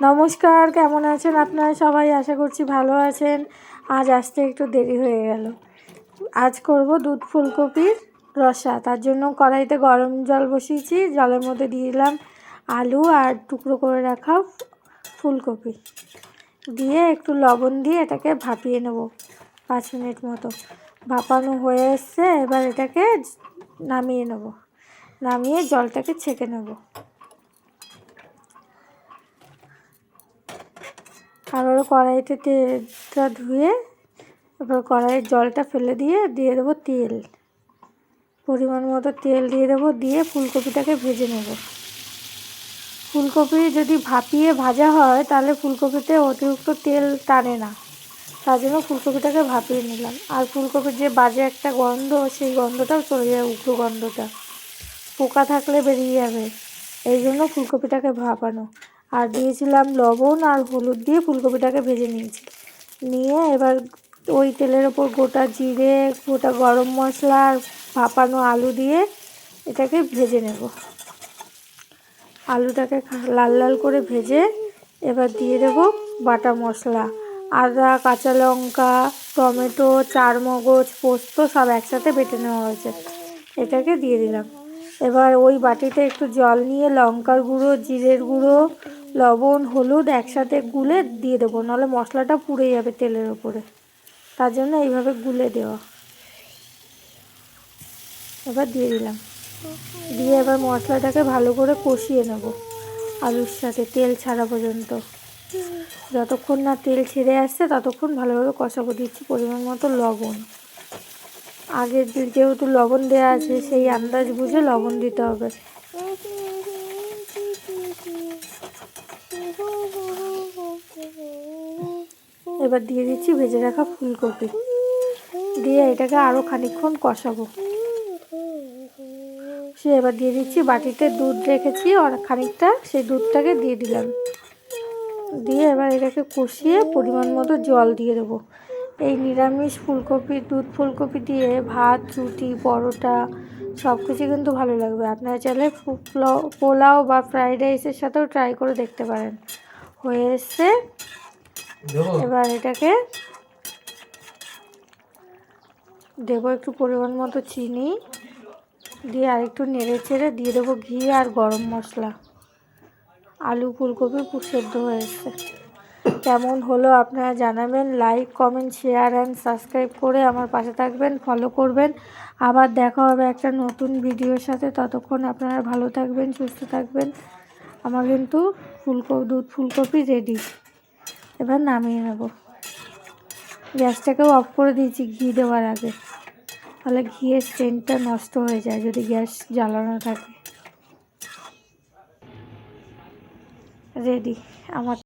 নমস্কার, কেমন আছেন আপনারা সবাই? আশা করছি ভালো আছেন। আজ আসতে একটু দেরি হয়ে গেল। আজ করব দুধ ফুলকপির রসা। তার জন্য কড়াইতে গরম জল বসিয়েছি। জলের মধ্যে দিয়ে দিলাম আলু আর টুকরো করে রাখা ফুলকপি, দিয়ে একটু লবণ দিয়ে এটাকে ভাপিয়ে নেব 5 মিনিট মতো। ভাপানো হয়ে এসছে, এবার এটাকে নামিয়ে নেব। নামিয়ে জলটাকে ছেঁকে নেব। আবারও কড়াইতে তেলটা ধুয়ে এবার কড়াইয়ের জলটা ফেলে দিয়ে দেবো তেল, পরিমাণ মতো তেল দিয়ে দেবো। দিয়ে ফুলকপিটাকে ভেজে নেব। ফুলকপি যদি ভাপিয়ে ভাজা হয় তাহলে ফুলকপিতে অতিরিক্ত তেল টানে না, তার জন্য ফুলকপিটাকে ভাপিয়ে নিলাম। আর ফুলকপির যে বাজে একটা গন্ধ, সেই গন্ধটাও চলে যায়, উগ্র গন্ধটা, পোকা থাকলে বেরিয়ে যাবে, এই জন্য ফুলকপিটাকে ভাপানো। আর দিয়েছিলাম লবণ আর হলুদ দিয়ে ফুলকপিটাকে ভেজে নিয়েছি। নিয়ে এবার ওই তেলের ওপর গোটা জিরে, গোটা গরম মশলা আর ভাপানো আলু দিয়ে এটাকে ভেজে নেব। আলুটাকে লাল লাল করে ভেজে এবার দিয়ে দেব বাটা মশলা, আদা, কাঁচা লঙ্কা, টমেটো, চারমগজ, পোস্ত সব একসাথে বেটে নেওয়া হয়েছে, এটাকে দিয়ে দিলাম। এবার ওই বাটিতে একটু জল নিয়ে লঙ্কার গুঁড়ো, জিরের গুঁড়ো, লবণ, হলুদ একসাথে গুলে দিয়ে দেবো, নাহলে মশলাটা পুড়ে যাবে তেলের ওপরে, তার জন্য এইভাবে গুলে দেওয়া। এবার দিয়ে দিলাম, দিয়ে এবার মশলাটাকে ভালো করে কষিয়ে নেব আলুর সাথে, তেল ছাড়া পর্যন্ত। যতক্ষণ না তেল ছেড়ে আসছে ততক্ষণ ভালোভাবে কষাবো। দিচ্ছি পরিমাণ মতো লবণ। আগের যেহেতু লবণ দেওয়া আছে, সেই আন্দাজ বুঝে লবণ দিতে হবে। এবার দিয়ে দিচ্ছি ভেজে রাখা ফুলকপি, দিয়ে এটাকে আরও খানিকক্ষণ কষাবো। এবার দিয়ে দিচ্ছি বাটিতে দুধ রেখেছি খানিকটা, সেই দুধটাকে দিয়ে দিলাম। দিয়ে এবার এটাকে কষিয়ে পরিমাণ মতো জল দিয়ে দেবো। এই নিরামিষ ফুলকপি, দুধ ফুলকপি দিয়ে ভাত, রুটি, পরোটা সব কিছু কিন্তু ভালো লাগবে। আপনারা চাইলে পোলাও বা ফ্রাইড রাইসের সাথেও ট্রাই করে দেখতে পারেন। হয়ে এসছে, এবার এটাকে দেবো একটু পরিমাণ মতো চিনি, দিয়ে আরেকটু নেড়ে চেড়ে দিয়ে দেবো ঘি আর গরম মশলা। আলু ফুলকপি সেদ্ধ হয়ে এসছে। কেমন হলো আপনারা জানাবেন। Like, comment, share and subscribe করে আমার পাশে থাকবেন, ফলো করবেন। আবার দেখা হবে একটা নতুন ভিডিওর সাথে। ততক্ষণ আপনারা ভালো থাকবেন, সুস্থ থাকবেন। আমার কিন্তু দুধ ফুলকপি রেডি। এবার নামিয়ে নেব। গ্যাসটাকেও অফ করে দিয়েছি ঘি দেওয়ার আগে, তাহলে ঘিয়ের সেন্টটা নষ্ট হয়ে যায় যদি গ্যাস জ্বালানো থাকে। রেডি আমার।